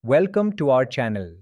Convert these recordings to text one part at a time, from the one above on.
Welcome to our channel.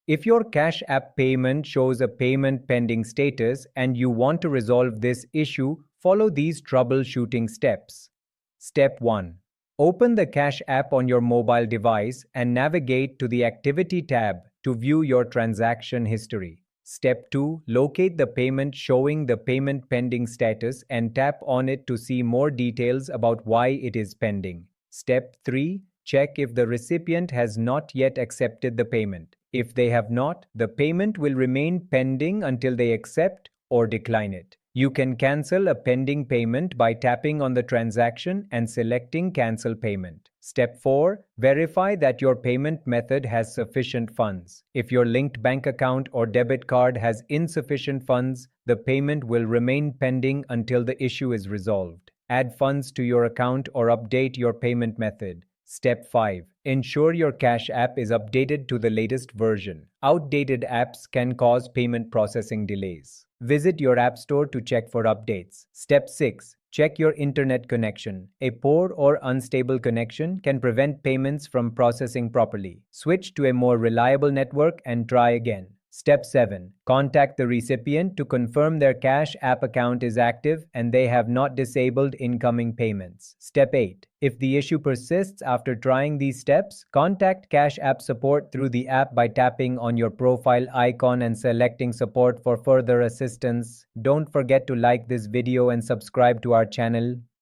If your Cash App payment shows a payment pending status and you want to resolve this issue, follow these troubleshooting steps. Step 1. Open the Cash App on your mobile device and navigate to the Activity tab to view your transaction history. Step 2. Locate the payment showing the payment pending status and tap on it to see more details about why it is pending. Step 3. Check if the recipient has not yet accepted the payment. If they have not, the payment will remain pending until they accept or decline it. You can cancel a pending payment by tapping on the transaction and selecting Cancel Payment. Step 4. Verify that your payment method has sufficient funds. If your linked bank account or debit card has insufficient funds, the payment will remain pending until the issue is resolved. Add funds to your account or update your payment method. Step 5. Ensure your Cash App is updated to the latest version. Outdated apps can cause payment processing delays. Visit your App Store to check for updates. Step 6. Check your internet connection. A poor or unstable connection can prevent payments from processing properly. Switch to a more reliable network and try again. Step 7. Contact the recipient to confirm their Cash App account is active and they have not disabled incoming payments. Step 8. If the issue persists after trying these steps, contact Cash App support through the app by tapping on your profile icon and selecting support for further assistance. Don't forget to like this video and subscribe to our channel.